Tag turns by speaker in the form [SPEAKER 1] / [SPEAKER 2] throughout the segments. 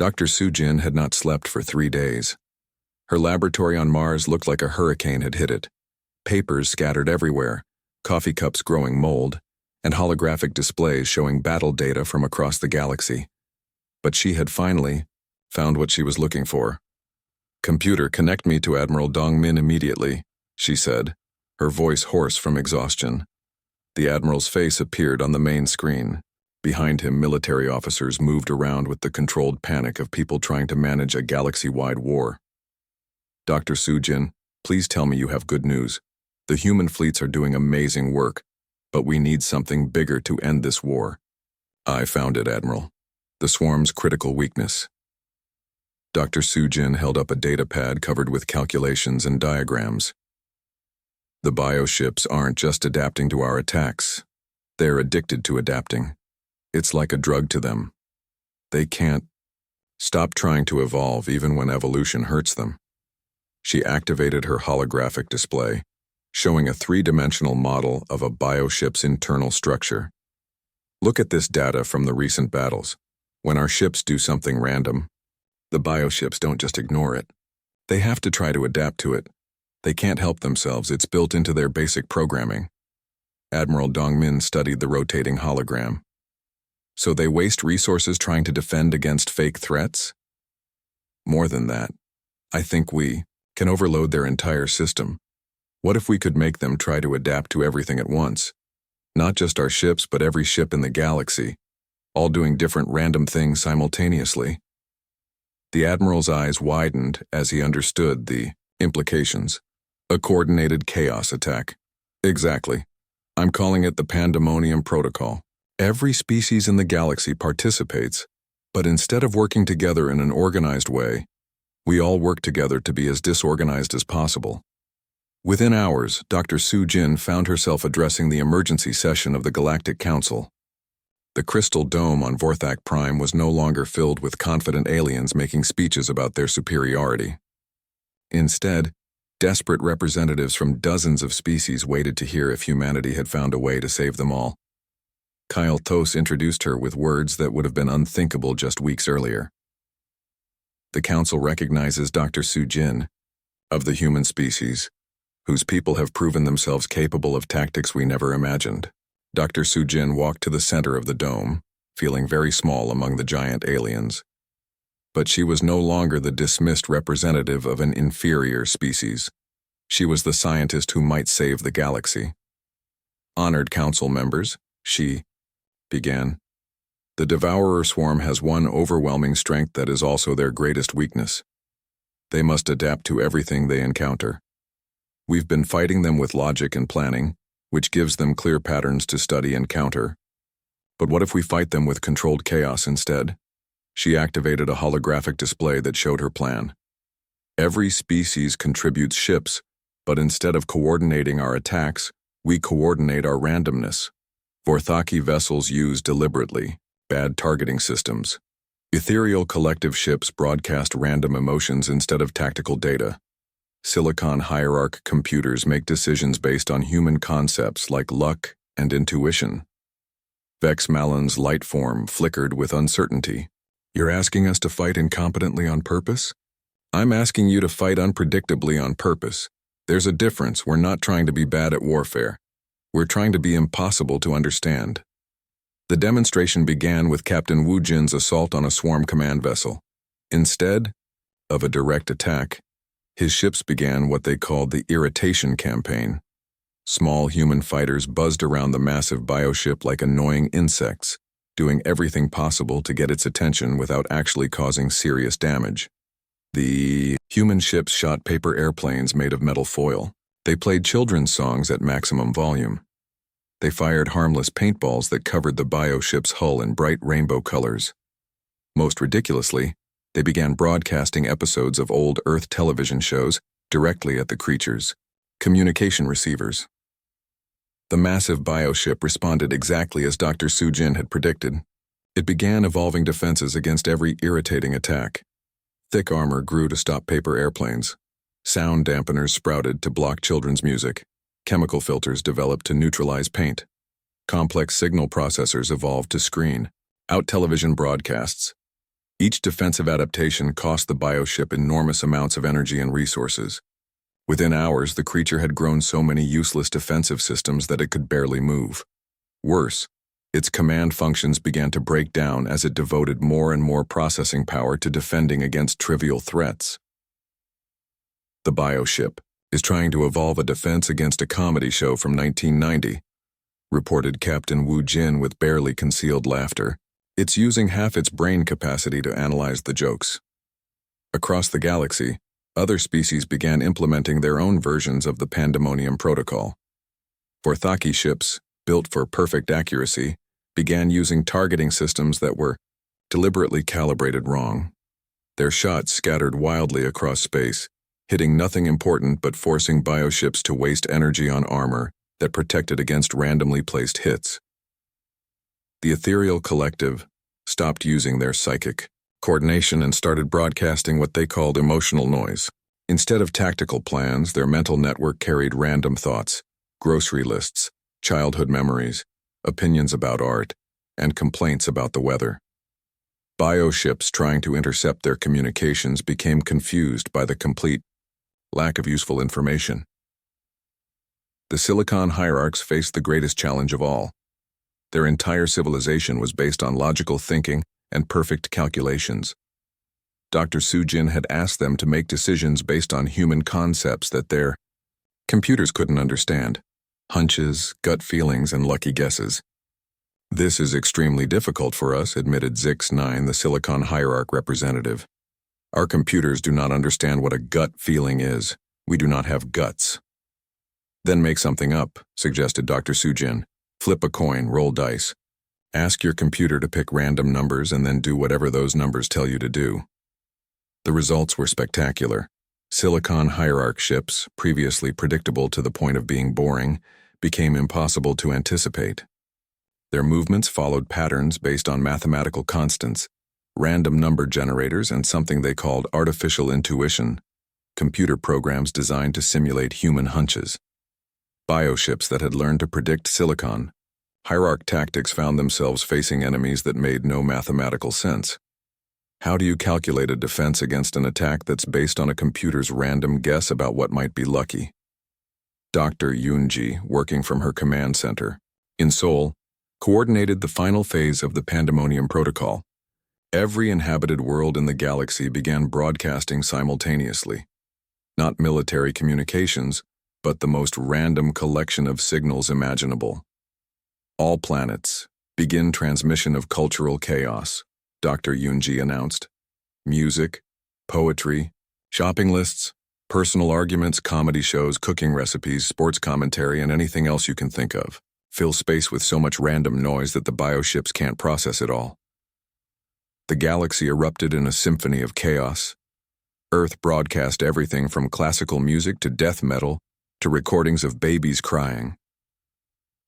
[SPEAKER 1] Dr. Sujin had not slept for 3 days. Her laboratory on Mars looked like a hurricane had hit it. Papers scattered everywhere, coffee cups growing mold, and holographic displays showing battle data from across the galaxy. But she had finally found what she was looking for. "Computer, connect me to Admiral Dongmin immediately," she said, her voice hoarse from exhaustion. The Admiral's face appeared on the main screen. Behind him, military officers moved around with the controlled panic of people trying to manage a galaxy-wide war. "Dr. Sujin, please tell me you have good news. The human fleets are doing amazing work, but we need something bigger to end this war." "I found it, Admiral. The swarm's critical weakness." Dr. Sujin held up a data pad covered with calculations and diagrams. "The bioships aren't just adapting to our attacks. They're addicted to adapting. It's like a drug to them. They can't stop trying to evolve even when evolution hurts them." She activated her holographic display, showing a 3-dimensional model of a bioship's internal structure. "Look at this data from the recent battles. When our ships do something random, the bioships don't just ignore it. They have to try to adapt to it. They can't help themselves. It's built into their basic programming." Admiral Dongmin studied the rotating hologram. "So they waste resources trying to defend against fake threats?" "More than that. I think we can overload their entire system. What if we could make them try to adapt to everything at once? Not just our ships, but every ship in the galaxy, all doing different random things simultaneously." The Admiral's eyes widened as he understood the implications. "A coordinated chaos attack." "Exactly. I'm calling it the Pandemonium Protocol. Every species in the galaxy participates, but instead of working together in an organized way, we all work together to be as disorganized as possible." Within hours, Dr. Sujin found herself addressing the emergency session of the Galactic Council. The crystal dome on Vorthak Prime was no longer filled with confident aliens making speeches about their superiority. Instead, desperate representatives from dozens of species waited to hear if humanity had found a way to save them all. Kyle Thos introduced her with words that would have been unthinkable just weeks earlier. "The Council recognizes Dr. Sujin, of the human species, whose people have proven themselves capable of tactics we never imagined." Dr. Sujin walked to the center of the dome, feeling very small among the giant aliens. But she was no longer the dismissed representative of an inferior species. She was the scientist who might save the galaxy. "Honored Council members," she began. "The Devourer swarm has one overwhelming strength that is also their greatest weakness. They must adapt to everything they encounter. We've been fighting them with logic and planning, which gives them clear patterns to study and counter. But what if we fight them with controlled chaos instead?" She activated a holographic display that showed her plan. "Every species contributes ships, but instead of coordinating our attacks, we coordinate our randomness. Vorthaki vessels use deliberately bad targeting systems. Ethereal collective ships broadcast random emotions instead of tactical data. Silicon hierarch computers make decisions based on human concepts like luck and intuition. Vex Malon's light form flickered with uncertainty. You're asking us to fight incompetently on purpose? I'm asking you to fight unpredictably on purpose. There's a difference. We're not trying to be bad at warfare. We're trying to be impossible to understand. The demonstration began with Captain Wu Jin's assault on a swarm command vessel. Instead of a direct attack, his ships began what they called the irritation campaign. Small human fighters buzzed around the massive bioship like annoying insects, doing everything possible to get its attention without actually causing serious damage. The human ships shot paper airplanes made of metal foil. They played children's songs at maximum volume. They fired harmless paintballs that covered the bioship's hull in bright rainbow colors. Most ridiculously, they began broadcasting episodes of old Earth television shows directly at the creatures' communication receivers. The massive bioship responded exactly as Dr. Sujin had predicted. It began evolving defenses against every irritating attack. Thick armor grew to stop paper airplanes. Sound dampeners sprouted to block children's music. Chemical filters developed to neutralize paint. Complex signal processors evolved to screen out television broadcasts. Each defensive adaptation cost the bioship enormous amounts of energy and resources. Within hours, the creature had grown so many useless defensive systems that it could barely move. Worse, its command functions began to break down as it devoted more and more processing power to defending against trivial threats. The bioship is trying to evolve a defense against a comedy show from 1990, reported Captain Wu Jin with barely concealed laughter. It's using half its brain capacity to analyze the jokes. Across the galaxy, other species began implementing their own versions of the Pandemonium Protocol. Vorthaki ships, built for perfect accuracy, began using targeting systems that were deliberately calibrated wrong. Their shots scattered wildly across space, hitting nothing important but forcing bioships to waste energy on armor that protected against randomly placed hits. The Ethereal Collective stopped using their psychic coordination and started broadcasting what they called emotional noise. Instead of tactical plans, their mental network carried random thoughts, grocery lists, childhood memories, opinions about art, and complaints about the weather. Bioships trying to intercept their communications became confused by the complete lack of useful information. The Silicon hierarchs faced the greatest challenge of all. Their entire civilization was based on logical thinking and perfect calculations. Dr. Sujin had asked them to make decisions based on human concepts that their computers couldn't understand: hunches, gut feelings, and lucky guesses. "This is extremely difficult for us," admitted Zix-9, the Silicon hierarch representative. "Our computers do not understand what a gut feeling is. We do not have guts." "Then make something up," suggested Dr. Sujin. "Flip a coin, roll dice. Ask your computer to pick random numbers and then do whatever those numbers tell you to do." The results were spectacular. Silicon hierarch ships, previously predictable to the point of being boring, became impossible to anticipate. Their movements followed patterns based on mathematical constants, random number generators, and something they called artificial intuition, computer programs designed to simulate human hunches. Bioships that had learned to predict silicon hierarch tactics found themselves facing enemies that made no mathematical sense. How do you calculate a defense against an attack that's based on a computer's random guess about what might be lucky? Dr. Yunji, working from her command center in Seoul, coordinated the final phase of the Pandemonium Protocol. Every inhabited world in the galaxy began broadcasting simultaneously. Not military communications, but the most random collection of signals imaginable. "All planets, begin transmission of cultural chaos," Dr. Yunji announced. "Music, poetry, shopping lists, personal arguments, comedy shows, cooking recipes, sports commentary, and anything else you can think of. Fill space with so much random noise that the bioships can't process it all." The galaxy erupted in a symphony of chaos. Earth broadcast everything from classical music to death metal to recordings of babies crying.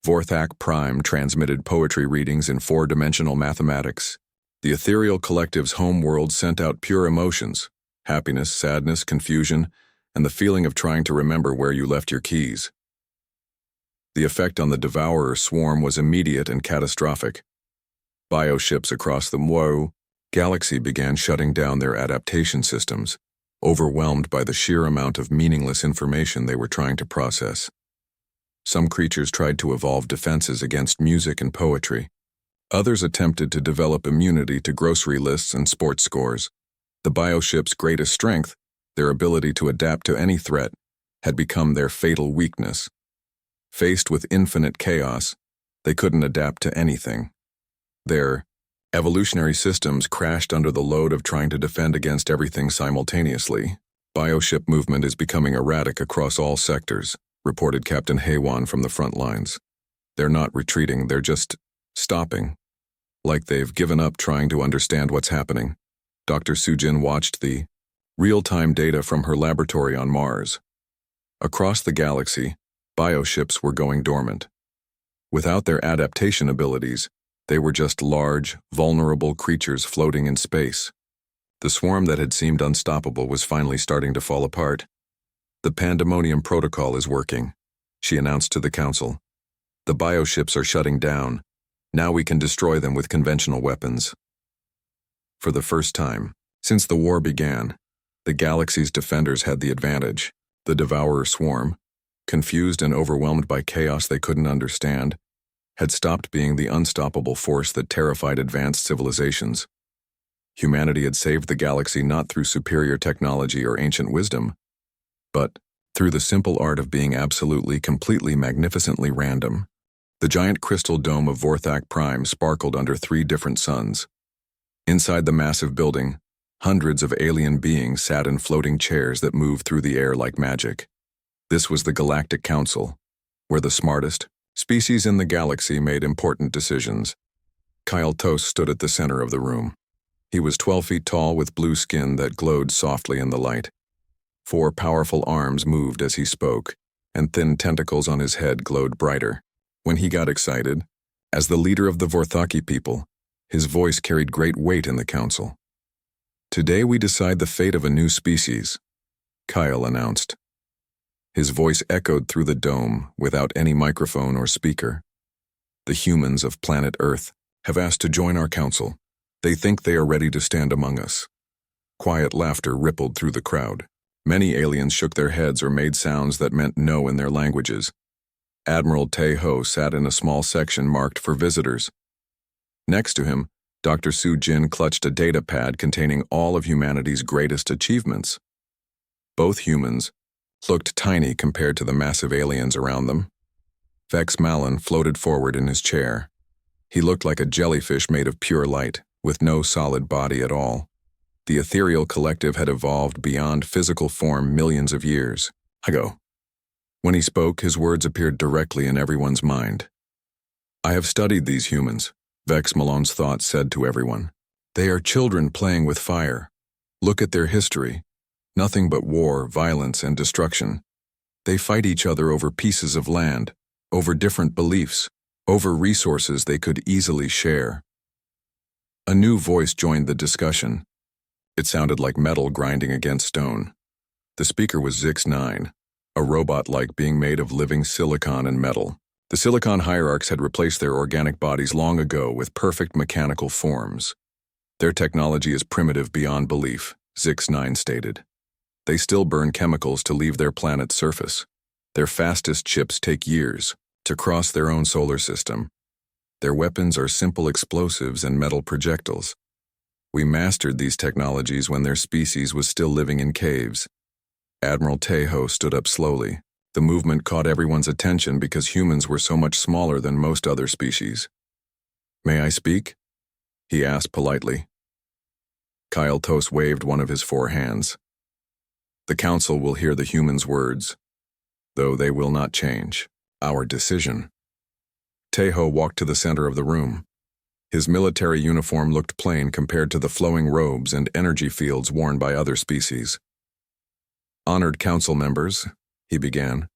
[SPEAKER 1] Vorthak Prime transmitted poetry readings in four-dimensional mathematics. The Ethereal Collective's homeworld sent out pure emotions: happiness, sadness, confusion, and the feeling of trying to remember where you left your keys. The effect on the Devourer swarm was immediate and catastrophic. Bioships across the Mwao galaxy began shutting down their adaptation systems, overwhelmed by the sheer amount of meaningless information they were trying to process. Some creatures tried to evolve defenses against music and poetry. Others attempted to develop immunity to grocery lists and sports scores. The bioship's greatest strength, their ability to adapt to any threat, had become their fatal weakness. Faced with infinite chaos, they couldn't adapt to anything. Their evolutionary systems crashed under the load of trying to defend against everything simultaneously. "Bioship movement is becoming erratic across all sectors," reported Captain Haywan from the front lines. "They're not retreating, they're just stopping. Like they've given up trying to understand what's happening." Dr. Sujin watched the real-time data from her laboratory on Mars. Across the galaxy, bioships were going dormant. Without their adaptation abilities, they were just large, vulnerable creatures floating in space. The swarm that had seemed unstoppable was finally starting to fall apart. "The Pandemonium Protocol is working," she announced to the Council. "The bioships are shutting down. Now we can destroy them with conventional weapons." For the first time since the war began, the galaxy's defenders had the advantage. The Devourer swarm, confused and overwhelmed by chaos they couldn't understand, had stopped being the unstoppable force that terrified advanced civilizations. Humanity had saved the galaxy not through superior technology or ancient wisdom, but through the simple art of being absolutely, completely, magnificently random. The giant crystal dome of Vorthak Prime sparkled under 3 different suns. Inside the massive building, hundreds of alien beings sat in floating chairs that moved through the air like magic. This was the Galactic Council, where the smartest species in the galaxy made important decisions. Kyle Toast stood at the center of the room. He was 12 feet tall with blue skin that glowed softly in the light. 4 powerful arms moved as he spoke, and thin tentacles on his head glowed brighter. When he got excited, as the leader of the Vorthaki people, his voice carried great weight in the council. "Today we decide the fate of a new species," Kyle announced. His voice echoed through the dome without any microphone or speaker. "The humans of planet Earth have asked to join our council. They think they are ready to stand among us." Quiet laughter rippled through the crowd. Many aliens shook their heads or made sounds that meant no in their languages. Admiral Tae-ho sat in a small section marked for visitors. Next to him, Dr. Su-jin clutched a data pad containing all of humanity's greatest achievements. Both humans looked tiny compared to the massive aliens around them. Vex Malin floated forward in his chair. He looked like a jellyfish made of pure light, with no solid body at all. The ethereal collective had evolved beyond physical form millions of years ago. When he spoke, his words appeared directly in everyone's mind. "I have studied these humans," Vex Malon's thoughts said to everyone. "They are children playing with fire. Look at their history. Nothing but war, violence, and destruction. They fight each other over pieces of land, over different beliefs, over resources they could easily share." A new voice joined the discussion. It sounded like metal grinding against stone. The speaker was Zix-9, a robot-like being made of living silicon and metal. The silicon hierarchs had replaced their organic bodies long ago with perfect mechanical forms. "Their technology is primitive beyond belief," Zix-9 stated. "They still burn chemicals to leave their planet's surface. Their fastest ships take years to cross their own solar system. Their weapons are simple explosives and metal projectiles. We mastered these technologies when their species was still living in caves." Admiral Tae-ho stood up slowly. The movement caught everyone's attention because humans were so much smaller than most other species. "May I speak?" he asked politely. Kyle Toast waved one of his 4 hands. "The council will hear the humans' words, though they will not change our decision." Tae-ho walked to the center of the room. His military uniform looked plain compared to the flowing robes and energy fields worn by other species. "Honored council members," he began,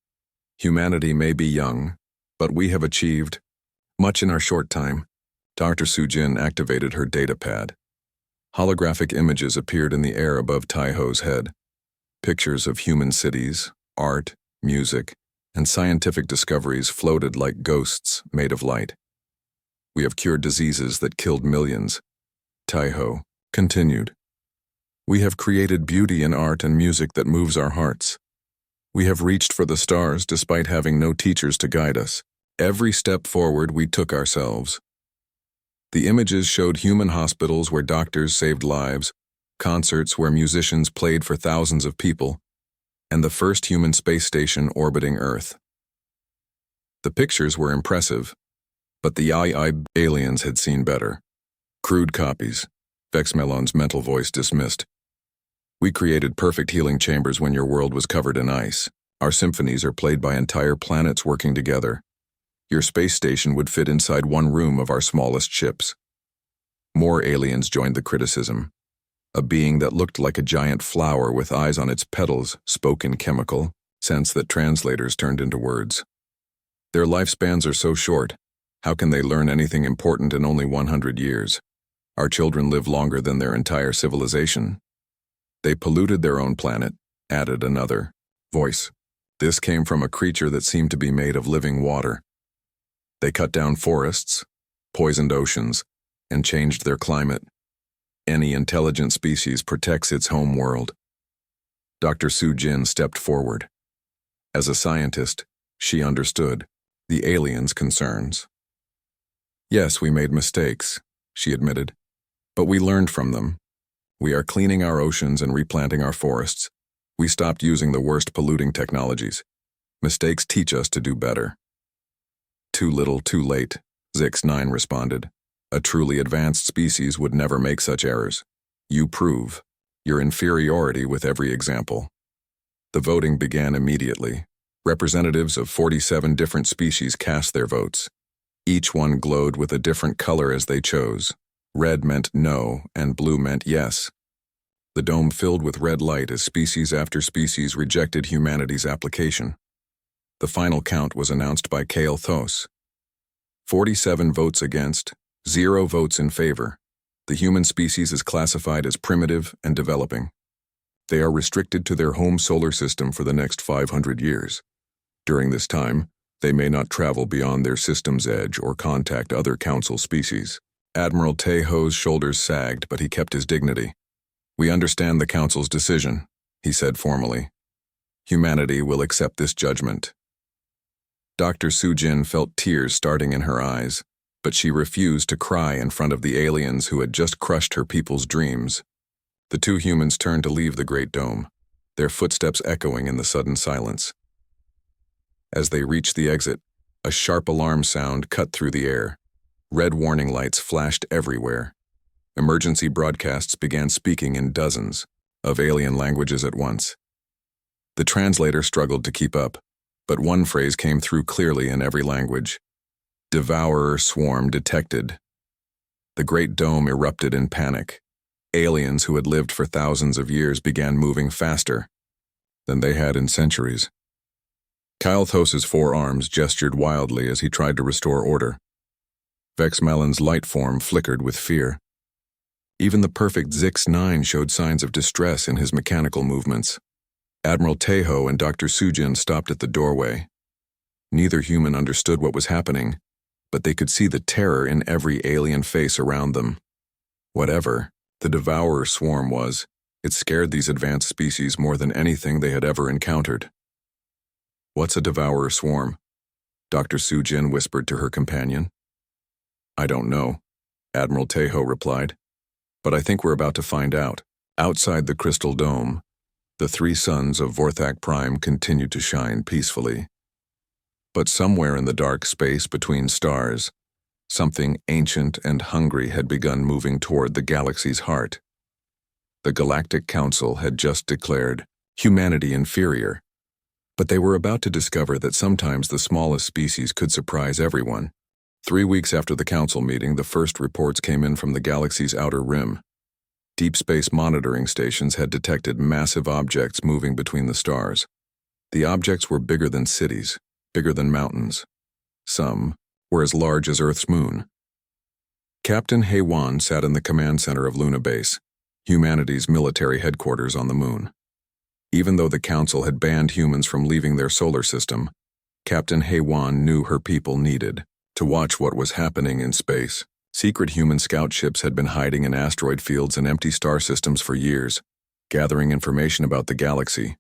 [SPEAKER 1] "humanity may be young, but we have achieved much in our short time." Dr. Su-jin activated her data pad. Holographic images appeared in the air above Tae-ho's head. Pictures of human cities, art, music, and scientific discoveries floated like ghosts made of light. "We have cured diseases that killed millions," Tae-ho continued. "We have created beauty in art and music that moves our hearts. We have reached for the stars despite having no teachers to guide us. Every step forward we took ourselves." The images showed human hospitals where doctors saved lives, concerts where musicians played for thousands of people, and the first human space station orbiting Earth. The pictures were impressive, but the aliens had seen better. "Crude copies," Vex Malon's mental voice dismissed. "We created perfect healing chambers when your world was covered in ice. Our symphonies are played by entire planets working together. Your space station would fit inside one room of our smallest ships." More aliens joined the criticism. A being that looked like a giant flower with eyes on its petals spoke in chemical sense that translators turned into words. "Their lifespans are so short. How can they learn anything important in only 100 years? Our children live longer than their entire civilization." "They polluted their own planet," added another voice. This came from a creature that seemed to be made of living water. "They cut down forests, poisoned oceans, and changed their climate. Any intelligent species protects its home world. Dr. Su Jin stepped forward. As a scientist, she understood the aliens' concerns. Yes, we made mistakes, she admitted, but we learned from them. We are cleaning our oceans and replanting our forests. We stopped using the worst polluting technologies. Mistakes teach us to do better. Too little, too late, Zix-9 responded. A truly advanced species would never make such errors. You prove your inferiority with every example. The voting began immediately. Representatives of 47 different species cast their votes. Each one glowed with a different color as they chose. Red meant no, and blue meant yes. The dome filled with red light as species after species rejected humanity's application. The final count was announced by Kale Thos. 47 votes against, 0 votes in favor. The human species is classified as primitive and developing. They are restricted to their home solar system for the next 500 years. During this time, they may not travel beyond their system's edge or contact other council species. Admiral Taeho's shoulders sagged, but he kept his dignity. We understand the council's decision, he said formally. Humanity will accept this judgment. Dr. Su Jin felt tears starting in her eyes, but she refused to cry in front of the aliens who had just crushed her people's dreams. The two humans turned to leave the Great Dome, their footsteps echoing in the sudden silence. As they reached the exit, a sharp alarm sound cut through the air. Red warning lights flashed everywhere. Emergency broadcasts began speaking in dozens of alien languages at once. The translator struggled to keep up, but one phrase came through clearly in every language. Devourer swarm detected. The Great Dome erupted in panic. Aliens who had lived for thousands of years began moving faster than they had in centuries. Kyle Thos's forearms gestured wildly as he tried to restore order. Vex Melon's light form flickered with fear. Even the perfect Zix-9 showed signs of distress in his mechanical movements. Admiral Taeho and Dr. Su Jin stopped at the doorway. Neither human understood what was happening, but they could see the terror in every alien face around them. Whatever the devourer swarm was, it scared these advanced species more than anything they had ever encountered. What's a devourer swarm? Dr. Su Jin whispered to her companion. I don't know, Admiral Taeho replied, but I think we're about to find out. Outside the crystal dome, the 3 suns of Vorthak Prime continued to shine peacefully. But somewhere in the dark space between stars, something ancient and hungry had begun moving toward the galaxy's heart. The Galactic Council had just declared humanity inferior, but they were about to discover that sometimes the smallest species could surprise everyone. 3 weeks after the council meeting, the first reports came in from the galaxy's outer rim. Deep space monitoring stations had detected massive objects moving between the stars. The objects were bigger than cities, bigger than mountains. Some were as large as Earth's moon. Captain Heywan sat in the command center of Luna Base, humanity's military headquarters on the moon. Even though the council had banned humans from leaving their solar system, Captain Heywan knew her people needed to watch what was happening in space. Secret human scout ships had been hiding in asteroid fields and empty star systems for years, gathering information about the galaxy.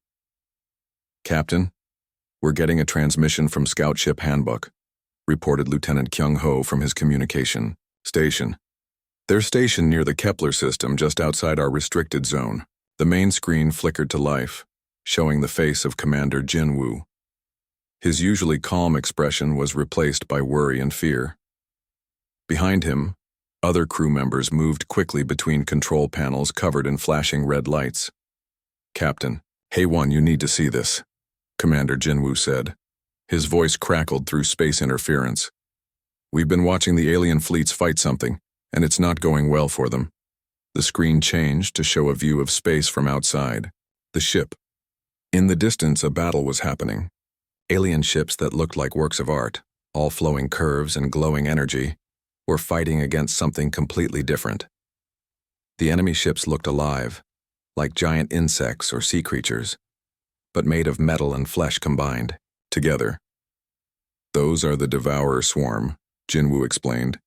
[SPEAKER 1] Captain, we're getting a transmission from Scout Ship Handbook, reported Lieutenant Kyung Ho from his communication station. They're stationed near the Kepler system just outside our restricted zone. The main screen flickered to life, showing the face of Commander Jin Woo. His usually calm expression was replaced by worry and fear. Behind him, other crew members moved quickly between control panels covered in flashing red lights. Captain, Heywan, you need to see this, Commander Jinwoo said. His voice crackled through space interference. We've been watching the alien fleets fight something, and it's not going well for them. The screen changed to show a view of space from outside. The ship. In the distance, a battle was happening. Alien ships that looked like works of art, all flowing curves and glowing energy, were fighting against something completely different. The enemy ships looked alive, like giant insects or sea creatures, but made of metal and flesh combined, together. Those are the Devourer Swarm, Jinwoo explained.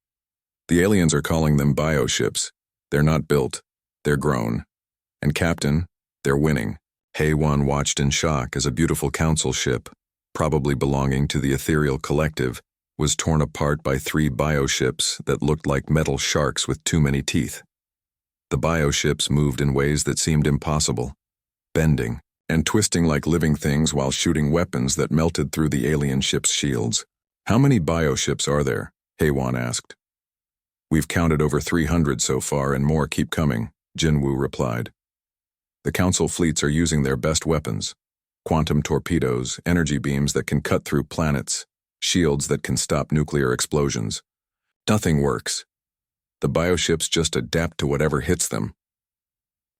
[SPEAKER 1] The aliens are calling them bioships. They're not built, They're grown. And Captain, they're winning. HFY watched in shock as a beautiful council ship, probably belonging to the Ethereal Collective, was torn apart by 3 bioships that looked like metal sharks with too many teeth. The bioships moved in ways that seemed impossible, bending and twisting like living things while shooting weapons that melted through the alien ship's shields. "How many bioships are there?" HFY asked. "We've counted over 300 so far and more keep coming," Jinwoo replied. "The Council fleets are using their best weapons: quantum torpedoes, energy beams that can cut through planets, shields that can stop nuclear explosions. Nothing works. The bioships just adapt to whatever hits them."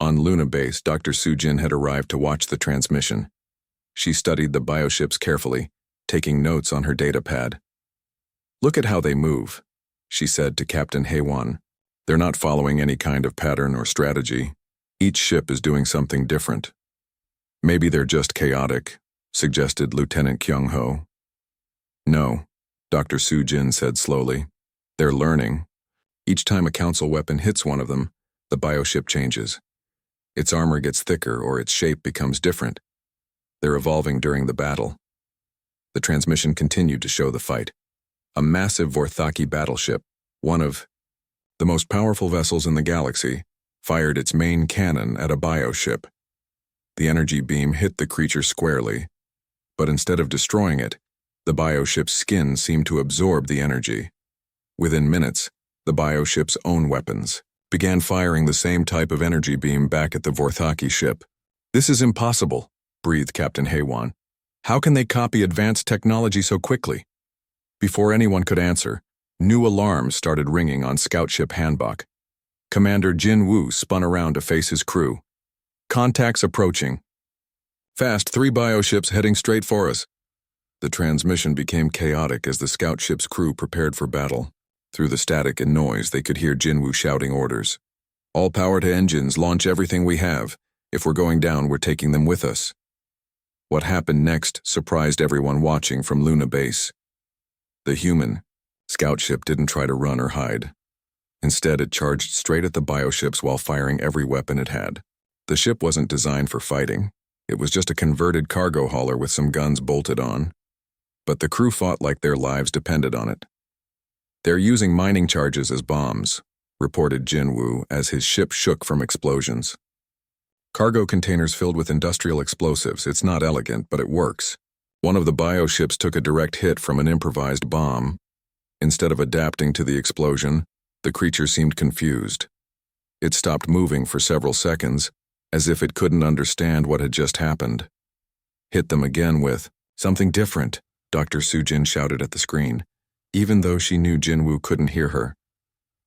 [SPEAKER 1] On Luna Base, Dr. Sujin had arrived to watch the transmission. She studied the bioships carefully, taking notes on her datapad. "Look at how they move," she said to Captain HFY. "They're not following any kind of pattern or strategy. Each ship is doing something different." "Maybe they're just chaotic," suggested Lieutenant Kyung-ho. "No," Dr. Sujin said slowly. "They're learning. Each time a council weapon hits one of them, the bioship changes. Its armor gets thicker or its shape becomes different. They're evolving during the battle." The transmission continued to show the fight. A massive Vorthaki battleship, one of the most powerful vessels in the galaxy, fired its main cannon at a bioship. The energy beam hit the creature squarely, but instead of destroying it, the bioship's skin seemed to absorb the energy. Within minutes, the bioship's own weapons began firing the same type of energy beam back at the Vorthaki ship. "This is impossible," breathed Captain HFY. "How can they copy advanced technology so quickly?" Before anyone could answer, new alarms started ringing on Scout Ship Hanbok. Commander Jinwoo spun around to face his crew. "Contacts approaching. Fast, 3 bioships heading straight for us." The transmission became chaotic as the scout ship's crew prepared for battle. Through the static and noise, they could hear Jinwoo shouting orders. "All power to engines, launch everything we have. If we're going down, we're taking them with us." What happened next surprised everyone watching from Luna Base. The human scout ship didn't try to run or hide. Instead, it charged straight at the bioships while firing every weapon it had. The ship wasn't designed for fighting. It was just a converted cargo hauler with some guns bolted on. But the crew fought like their lives depended on it. "They're using mining charges as bombs," reported Jinwoo as his ship shook from explosions. "Cargo containers filled with industrial explosives. It's not elegant, but it works." One of the bioships took a direct hit from an improvised bomb. Instead of adapting to the explosion, the creature seemed confused. It stopped moving for several seconds, as if it couldn't understand what had just happened. "Hit them again with something different," Dr. Sujin shouted at the screen, even though she knew Jinwoo couldn't hear her.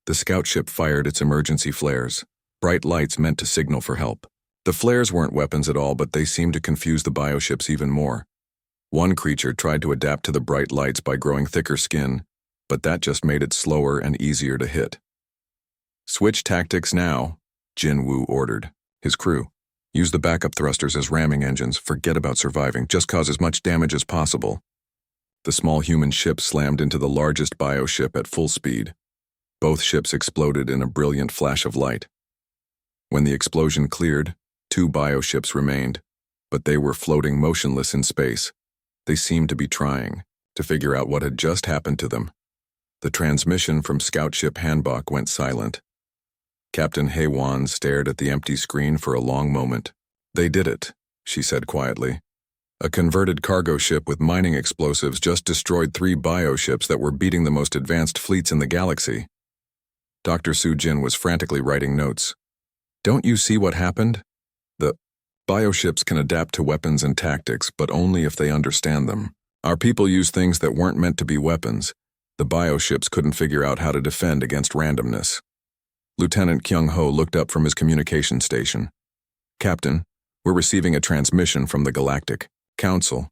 [SPEAKER 1] The scout ship fired its emergency flares, bright lights meant to signal for help. The flares weren't weapons at all, but they seemed to confuse the bioships even more. One creature tried to adapt to the bright lights by growing thicker skin, but that just made it slower and easier to hit. "Switch tactics now," Jinwoo ordered his crew. "Use the backup thrusters as ramming engines. Forget about surviving. Just cause as much damage as possible." The small human ship slammed into the largest bioship at full speed. Both ships exploded in a brilliant flash of light. When the explosion cleared, 2 bioships remained, but they were floating motionless in space. They seemed to be trying to figure out what had just happened to them. The transmission from Scout Ship Hanbok went silent. Captain HFY stared at the empty screen for a long moment. "They did it," she said quietly. "A converted cargo ship with mining explosives just destroyed 3 bioships that were beating the most advanced fleets in the galaxy." Dr. Sujin was frantically writing notes. "Don't you see what happened? The bioships can adapt to weapons and tactics, but only if they understand them. Our people used things that weren't meant to be weapons. The bioships couldn't figure out how to defend against randomness." Lieutenant Kyung-ho looked up from his communication station. "Captain, we're receiving a transmission from the Galactic Council.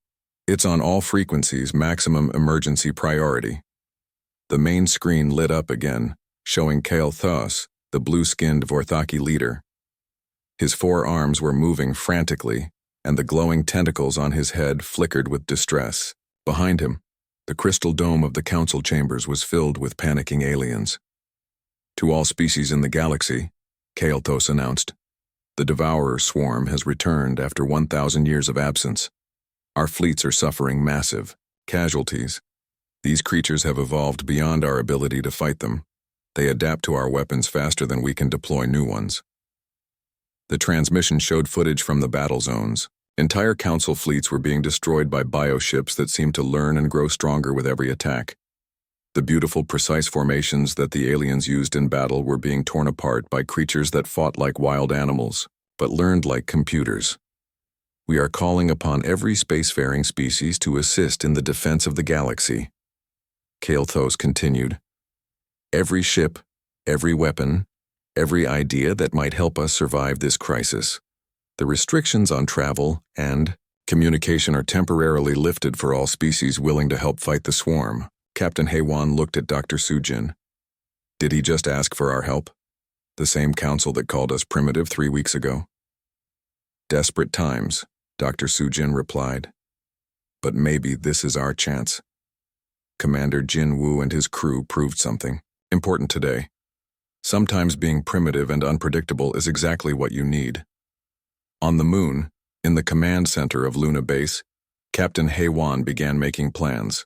[SPEAKER 1] It's on all frequencies, maximum emergency priority." The main screen lit up again, showing Kale Thos, the blue-skinned Vorthaki leader. His 4 arms were moving frantically, and the glowing tentacles on his head flickered with distress. Behind him, the crystal dome of the council chambers was filled with panicking aliens. "To all species in the galaxy, Kael'thas announced. The Devourer swarm has returned after 1,000 years of absence. Our fleets are suffering massive casualties. These creatures have evolved beyond our ability to fight them. They adapt to our weapons faster than we can deploy new ones. The transmission showed footage from the battle zones. Entire Council fleets were being destroyed by bioships that seemed to learn and grow stronger with every attack. The beautiful, precise formations that the aliens used in battle were being torn apart by creatures that fought like wild animals, but learned like computers. We are calling upon every spacefaring species to assist in the defense of the galaxy. Kael'thas continued. Every ship, every weapon, every idea that might help us survive this crisis. The restrictions on travel and communication are temporarily lifted for all species willing to help fight the swarm. Captain Haywan looked at Dr. Sujin. Did he just ask for our help? The same council that called us primitive 3 weeks ago? Desperate times, Dr. Sujin replied. But maybe this is our chance. Commander Jin Wu and his crew proved something important today. Sometimes being primitive and unpredictable is exactly what you need. On the moon, in the command center of Luna Base, Captain Haywan began making plans.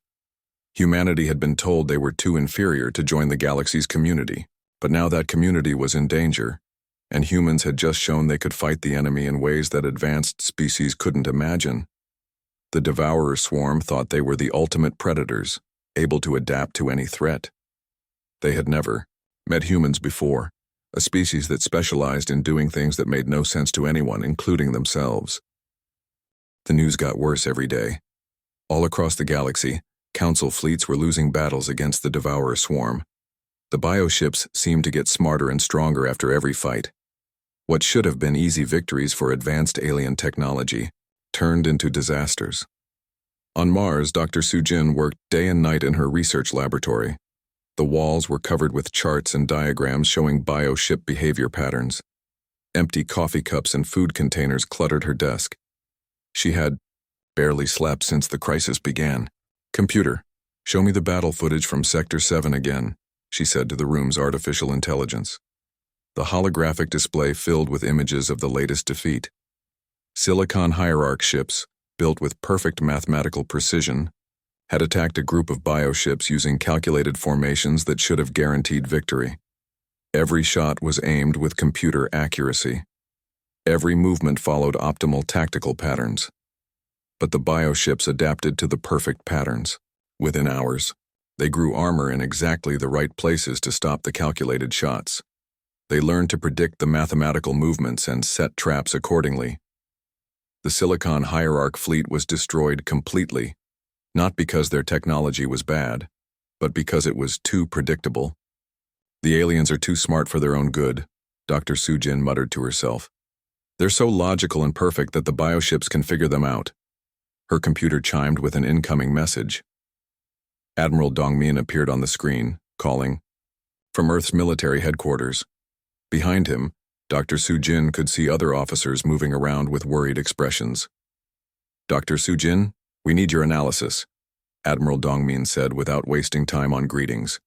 [SPEAKER 1] Humanity had been told they were too inferior to join the galaxy's community, but now that community was in danger, and humans had just shown they could fight the enemy in ways that advanced species couldn't imagine. The Devourer swarm thought they were the ultimate predators, able to adapt to any threat. They had never met humans before, a species that specialized in doing things that made no sense to anyone, including themselves. The news got worse every day. All across the galaxy, Council fleets were losing battles against the Devourer swarm. The bioships seemed to get smarter and stronger after every fight. What should have been easy victories for advanced alien technology turned into disasters. On Mars, Dr. Sujin worked day and night in her research laboratory. The walls were covered with charts and diagrams showing bioship behavior patterns. Empty coffee cups and food containers cluttered her desk. She had barely slept since the crisis began. Computer, show me the battle footage from Sector 7 again, she said to the room's artificial intelligence. The holographic display filled with images of the latest defeat. Silicon Hierarch ships, built with perfect mathematical precision, had attacked a group of bioships using calculated formations that should have guaranteed victory. Every shot was aimed with computer accuracy. Every movement followed optimal tactical patterns. But the bioships adapted to the perfect patterns. Within hours, they grew armor in exactly the right places to stop the calculated shots. They learned to predict the mathematical movements and set traps accordingly. The Silicon Hierarch fleet was destroyed completely, not because their technology was bad, but because it was too predictable. The aliens are too smart for their own good, Dr. Sujin muttered to herself. They're so logical and perfect that the bioships can figure them out. Her computer chimed with an incoming message. Admiral Dongmin appeared on the screen, calling. From Earth's military headquarters. Behind him, Dr. Sujin could see other officers moving around with worried expressions. Dr. Sujin, we need your analysis, Admiral Dongmin said without wasting time on greetings.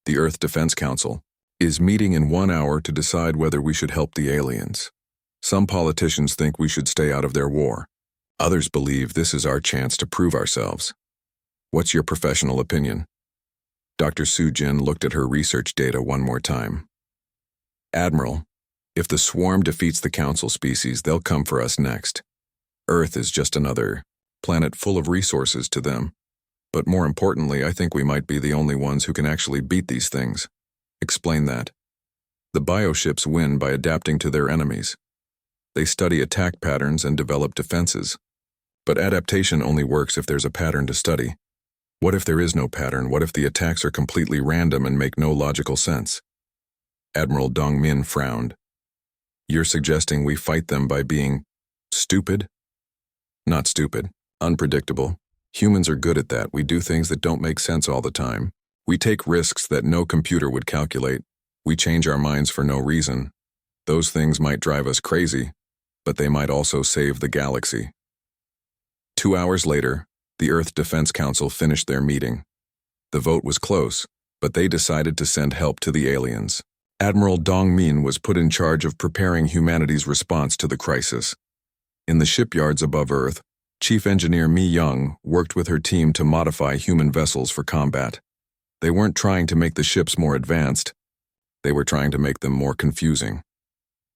[SPEAKER 1] The Earth Defense Council is meeting in 1 hour to decide whether we should help the aliens. Some politicians think we should stay out of their war. Others believe this is our chance to prove ourselves. What's your professional opinion? Dr. Sujin looked at her research data one more time. Admiral, if the swarm defeats the Council species, they'll come for us next. Earth is just another planet full of resources to them. But more importantly, I think we might be the only ones who can actually beat these things. Explain that. The bioships win by adapting to their enemies. They study attack patterns and develop defenses. But adaptation only works if there's a pattern to study. What if there is no pattern? What if the attacks are completely random and make no logical sense? Admiral Dongmin frowned. You're suggesting we fight them by being stupid? Not stupid. Unpredictable. Humans are good at that. We do things that don't make sense all the time. We take risks that no computer would calculate. We change our minds for no reason. Those things might drive us crazy, but they might also save the galaxy. 2 hours later, the Earth Defense Council finished their meeting. The vote was close, but they decided to send help to the aliens. Admiral Dong Min was put in charge of preparing humanity's response to the crisis. In the shipyards above Earth, Chief Engineer Mi Young worked with her team to modify human vessels for combat. They weren't trying to make the ships more advanced, they were trying to make them more confusing.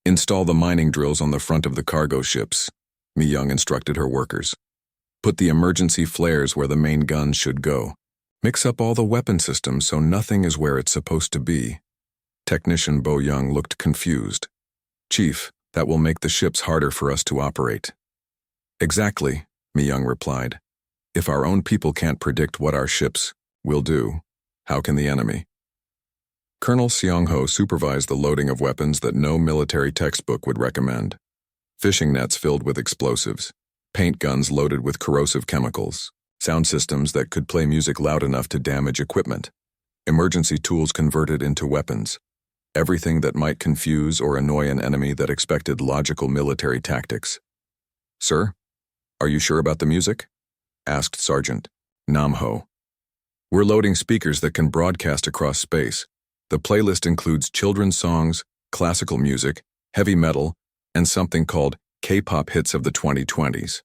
[SPEAKER 1] Install the mining drills on the front of the cargo ships, Mi Young instructed her workers. Put the emergency flares where the main guns should go. Mix up all the weapon systems so nothing is where it's supposed to be. Technician Bo Young looked confused. Chief, that will make the ships harder for us to operate. Exactly, Mi Young replied. If our own people can't predict what our ships will do, how can the enemy? Colonel Seong-ho supervised the loading of weapons that no military textbook would recommend. Fishing nets filled with explosives, paint guns loaded with corrosive chemicals, sound systems that could play music loud enough to damage equipment, emergency tools converted into weapons, everything that might confuse or annoy an enemy that expected logical military tactics. Sir, are you sure about the music? Asked Sergeant Nam-ho. We're loading speakers that can broadcast across space. The playlist includes children's songs, classical music, heavy metal, and something called K-pop hits of the 2020s.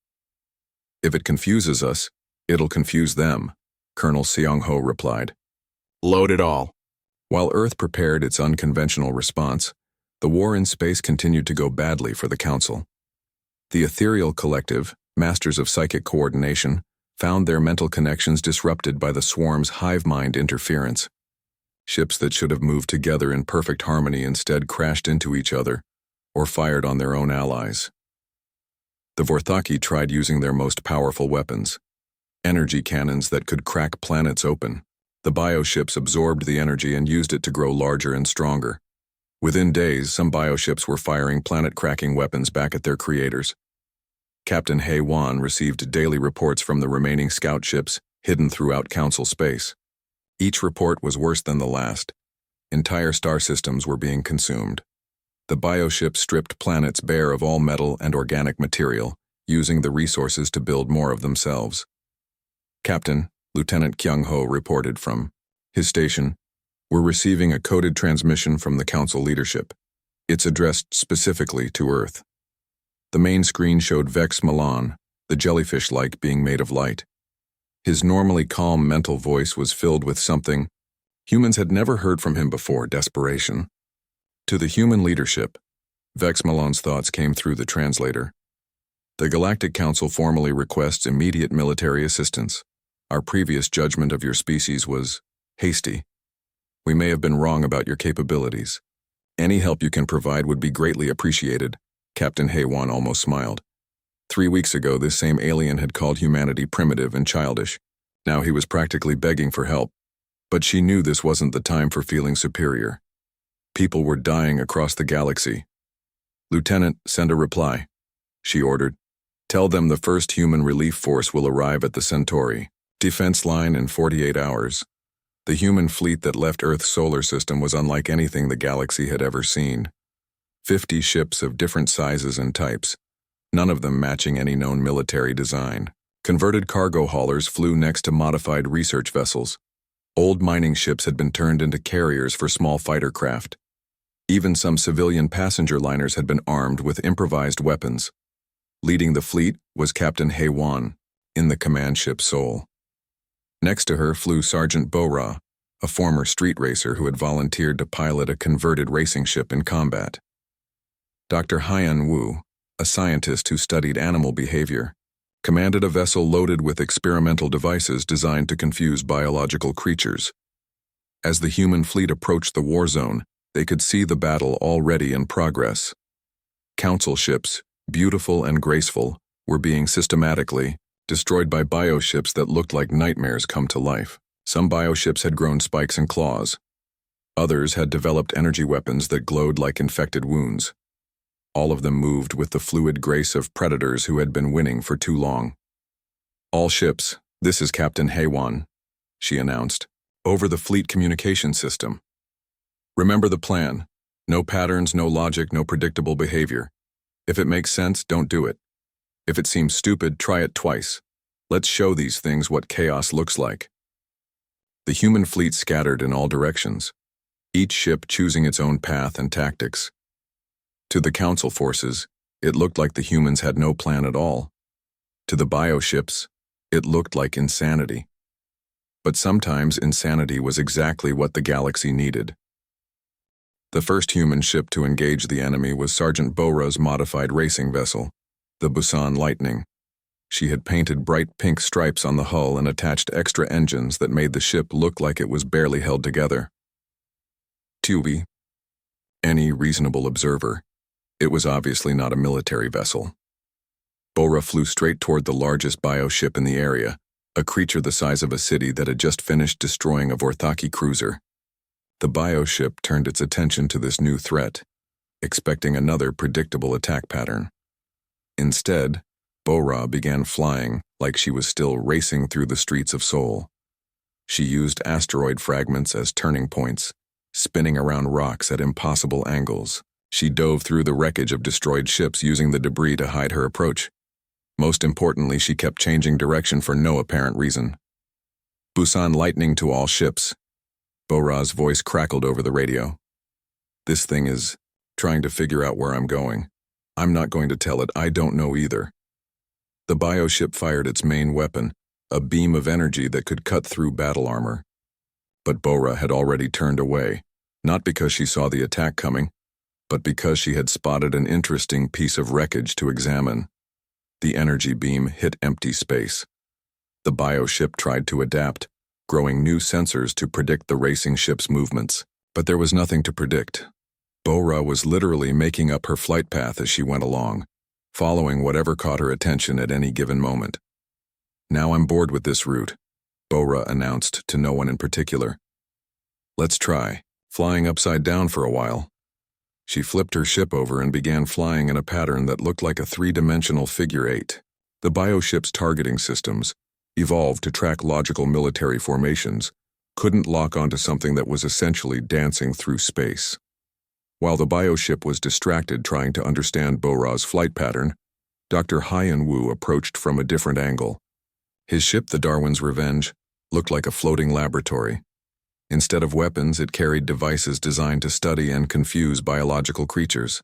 [SPEAKER 1] If it confuses us, it'll confuse them, Colonel Seong-ho replied. Load it all. While Earth prepared its unconventional response, the war in space continued to go badly for the Council. The Ethereal Collective, masters of psychic coordination, found their mental connections disrupted by the swarm's hive mind interference. Ships that should have moved together in perfect harmony instead crashed into each other or fired on their own allies. The Vorthaki tried using their most powerful weapons, energy cannons that could crack planets open. The bioships absorbed the energy and used it to grow larger and stronger. Within days, some bioships were firing planet-cracking weapons back at their creators. Captain Hei Wan received daily reports from the remaining scout ships hidden throughout Council space. Each report was worse than the last. Entire star systems were being consumed. The bioships stripped planets bare of all metal and organic material, using the resources to build more of themselves. Captain, Lieutenant Kyung-ho reported from his station, "We're receiving a coded transmission from the Council leadership. It's addressed specifically to Earth." The main screen showed Vex Milan, the jellyfish-like being made of light. His normally calm mental voice was filled with something humans had never heard from him before: desperation. To the human leadership, Vex Milan's thoughts came through the translator. The Galactic Council formally requests immediate military assistance. Our previous judgment of your species was hasty. We may have been wrong about your capabilities. Any help you can provide would be greatly appreciated. Captain Hei-wan almost smiled. 3 weeks ago, this same alien had called humanity primitive and childish. Now he was practically begging for help. But she knew this wasn't the time for feeling superior. People were dying across the galaxy. "Lieutenant, send a reply," she ordered. "Tell them the first human relief force will arrive at the Centauri defense line in 48 hours. The human fleet that left Earth's solar system was unlike anything the galaxy had ever seen. 50 ships of different sizes and types, none of them matching any known military design. Converted cargo haulers flew next to modified research vessels. Old mining ships had been turned into carriers for small fighter craft. Even some civilian passenger liners had been armed with improvised weapons. Leading the fleet was Captain Hei-wan, in the command ship Seoul. Next to her flew Sergeant Bo-ra, a former street racer who had volunteered to pilot a converted racing ship in combat. Dr. Hyan Wu, a scientist who studied animal behavior, commanded a vessel loaded with experimental devices designed to confuse biological creatures. As the human fleet approached the war zone, they could see the battle already in progress. Council ships, beautiful and graceful, were being systematically destroyed by bioships that looked like nightmares come to life. Some bioships had grown spikes and claws. Others had developed energy weapons that glowed like infected wounds. All of them moved with the fluid grace of predators who had been winning for too long. "All ships, this is Captain Hei-wan," she announced, over the fleet communication system. "Remember the plan. No patterns, no logic, no predictable behavior. If it makes sense, don't do it. If it seems stupid, try it twice. Let's show these things what chaos looks like." The human fleet scattered in all directions. each ship choosing its own path and tactics. To the Council forces, it looked like the humans had no plan at all. To the bioships, it looked like insanity. But sometimes insanity was exactly what the galaxy needed. The first human ship to engage the enemy was Sergeant Bora's modified racing vessel, the Busan Lightning. She had painted bright pink stripes on the hull and attached extra engines that made the ship look like it was barely held together. To any reasonable observer, it was obviously not a military vessel. Bora flew straight toward the largest bioship in the area, a creature the size of a city that had just finished destroying a Vorthaki cruiser. The bioship turned its attention to this new threat, expecting another predictable attack pattern. Instead, Bora began flying like she was still racing through the streets of Seoul. She used asteroid fragments as turning points, spinning around rocks at impossible angles. She dove through the wreckage of destroyed ships using the debris to hide her approach. Most importantly, she kept changing direction for no apparent reason. Busan Lightning to all ships. Bora's voice crackled over the radio. This thing is trying to figure out where I'm going. I'm not going to tell it, I don't know either. The bioship fired its main weapon, a beam of energy that could cut through battle armor. But Bora had already turned away, not because she saw the attack coming, but because she had spotted an interesting piece of wreckage to examine. The energy beam hit empty space. The bioship tried to adapt, growing new sensors to predict the racing ship's movements. But there was nothing to predict. Bora was literally making up her flight path as she went along, following whatever caught her attention at any given moment. Now I'm bored with this route, Bora announced to no one in particular. Let's try flying upside down for a while. She flipped her ship over and began flying in a pattern that looked like a three-dimensional figure eight. The bioship's targeting systems, evolved to track logical military formations, couldn't lock onto something that was essentially dancing through space. While the bioship was distracted trying to understand Bora's flight pattern, Dr. Hyan Wu approached from a different angle. His ship, the Darwin's Revenge, looked like a floating laboratory. Instead of weapons, it carried devices designed to study and confuse biological creatures.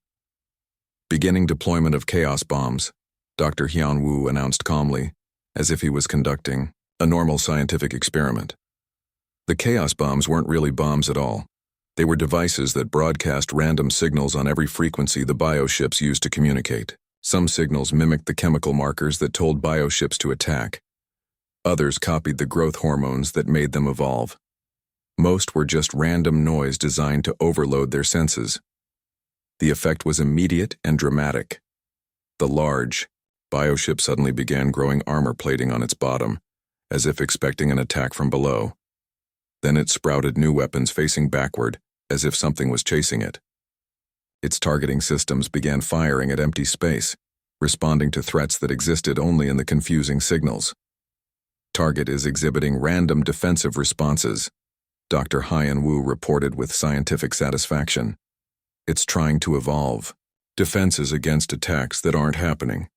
[SPEAKER 1] Beginning deployment of chaos bombs, Dr. Hyan Wu announced calmly, as if he was conducting a normal scientific experiment. The chaos bombs weren't really bombs at all. They were devices that broadcast random signals on every frequency the bioships used to communicate. Some signals mimicked the chemical markers that told bioships to attack. Others copied the growth hormones that made them evolve. Most were just random noise designed to overload their senses. The effect was immediate and dramatic. The large bioship suddenly began growing armor plating on its bottom, as if expecting an attack from below. Then it sprouted new weapons facing backward, as if something was chasing it. Its targeting systems began firing at empty space, responding to threats that existed only in the confusing signals. Target is exhibiting random defensive responses, Dr. Hyan Wu reported with scientific satisfaction. It's trying to evolve. Defenses against attacks that aren't happening.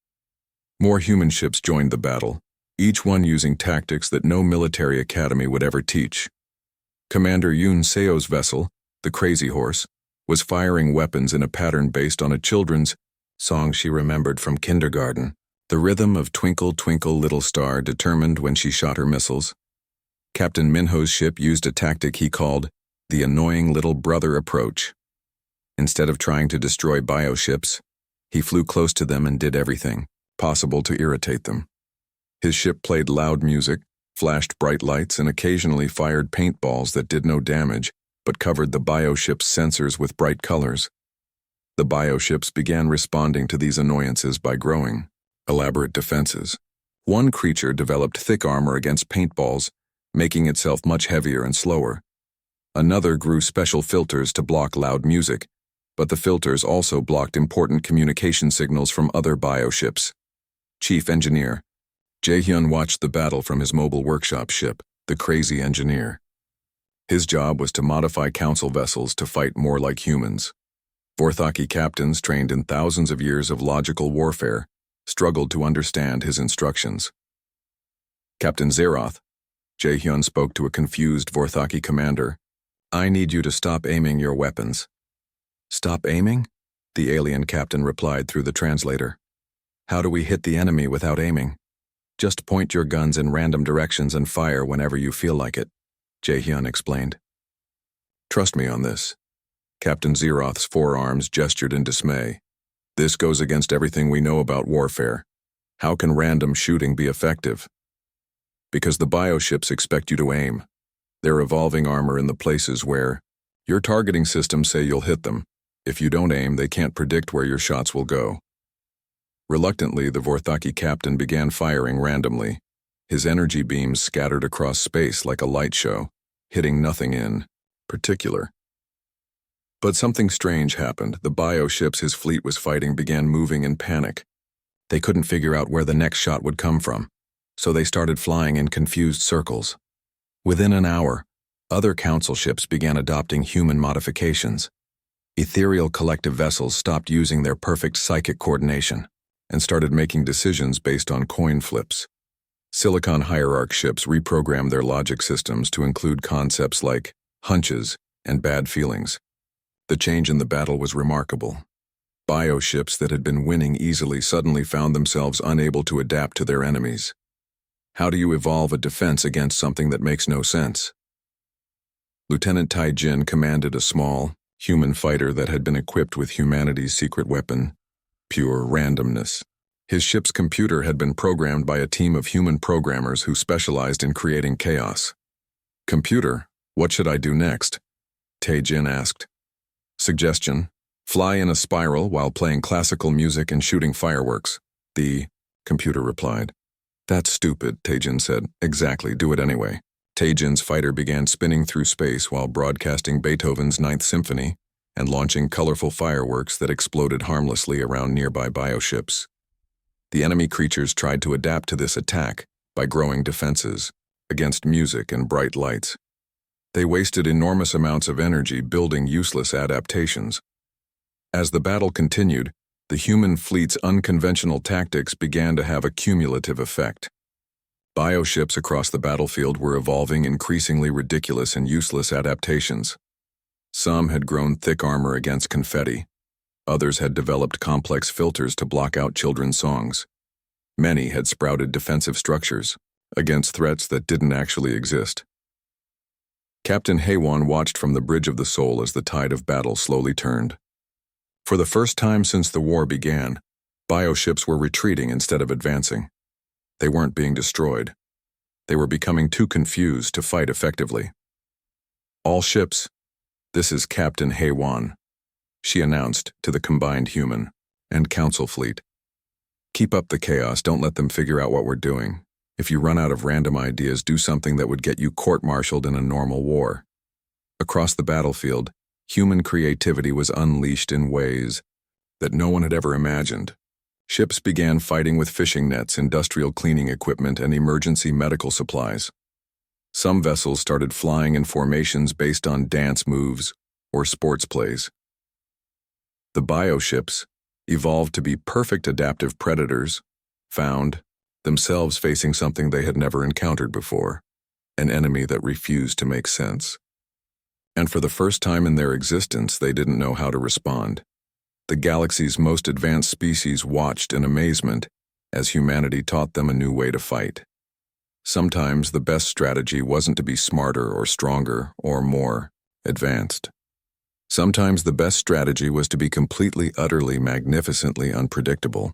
[SPEAKER 1] More human ships joined the battle, each one using tactics that no military academy would ever teach. Commander Yoon Seo's vessel, the Crazy Horse, was firing weapons in a pattern based on a children's song she remembered from kindergarten. The rhythm of Twinkle, Twinkle, Little Star determined when she shot her missiles. Captain Minho's ship used a tactic he called the annoying little brother approach. Instead of trying to destroy bioships, he flew close to them and did everything possible to irritate them. His ship played loud music, flashed bright lights, and occasionally fired paintballs that did no damage, but covered the bioship's sensors with bright colors. The bioships began responding to these annoyances by growing elaborate defenses. One creature developed thick armor against paintballs, making itself much heavier and slower. Another grew special filters to block loud music, but the filters also blocked important communication signals from other bioships. Chief Engineer Jae-hyun watched the battle from his mobile workshop ship, the Crazy Engineer. His job was to modify council vessels to fight more like humans. Vorthaki captains trained in thousands of years of logical warfare struggled to understand his instructions. Captain Zeroth, Jae-hyun spoke to a confused Vorthaki commander, I need you to stop aiming your weapons. Stop aiming? The alien captain replied through the translator. How do we hit the enemy without aiming? Just point your guns in random directions and fire whenever you feel like it, Jae-hyun explained. Trust me on this. Captain Zeroth's forearms gestured in dismay. This goes against everything we know about warfare. How can random shooting be effective? Because the bioships expect you to aim. They're evolving armor in the places where your targeting systems say you'll hit them. If you don't aim, they can't predict where your shots will go. Reluctantly, the Vorthaki captain began firing randomly. His energy beams scattered across space like a light show, hitting nothing in particular. But something strange happened. The bioships his fleet was fighting began moving in panic. They couldn't figure out where the next shot would come from, so they started flying in confused circles. Within an hour, other council ships began adopting human modifications. Ethereal collective vessels stopped using their perfect psychic coordination and started making decisions based on coin flips. Silicon hierarch ships reprogrammed their logic systems to include concepts like hunches and bad feelings. The change in the battle was remarkable. Bioships that had been winning easily suddenly found themselves unable to adapt to their enemies. How do you evolve a defense against something that makes no sense? Lieutenant Tai Jin commanded a small, human fighter that had been equipped with humanity's secret weapon, pure randomness. His ship's computer had been programmed by a team of human programmers who specialized in creating chaos. Computer, what should I do next? Tai Jin asked. Suggestion: fly in a spiral while playing classical music and shooting fireworks, the computer replied. That's stupid, Tai Jin said. Exactly, do it anyway. Tai Jin's fighter began spinning through space while broadcasting Beethoven's Ninth Symphony and launching colorful fireworks that exploded harmlessly around nearby bioships. The enemy creatures tried to adapt to this attack by growing defenses against music and bright lights. They wasted enormous amounts of energy building useless adaptations. As the battle continued, the human fleet's unconventional tactics began to have a cumulative effect. Bioships across the battlefield were evolving increasingly ridiculous and useless adaptations. Some had grown thick armor against confetti. Others had developed complex filters to block out children's songs. Many had sprouted defensive structures against threats that didn't actually exist. Captain Haewon watched from the Bridge of the Soul as the tide of battle slowly turned. For the first time since the war began, bioships were retreating instead of advancing. They weren't being destroyed. They were becoming too confused to fight effectively. All ships, this is Captain Haewon, she announced to the combined human and council fleet. Keep up the chaos, don't let them figure out what we're doing. If you run out of random ideas, do something that would get you court-martialed in a normal war. Across the battlefield, human creativity was unleashed in ways that no one had ever imagined. Ships began fighting with fishing nets, industrial cleaning equipment, and emergency medical supplies. Some vessels started flying in formations based on dance moves or sports plays. The bioships evolved to be perfect adaptive predators, found themselves facing something they had never encountered before, an enemy that refused to make sense. And for the first time in their existence, they didn't know how to respond. The galaxy's most advanced species watched in amazement as humanity taught them a new way to fight. Sometimes the best strategy wasn't to be smarter or stronger or more advanced. Sometimes the best strategy was to be completely, utterly, magnificently unpredictable.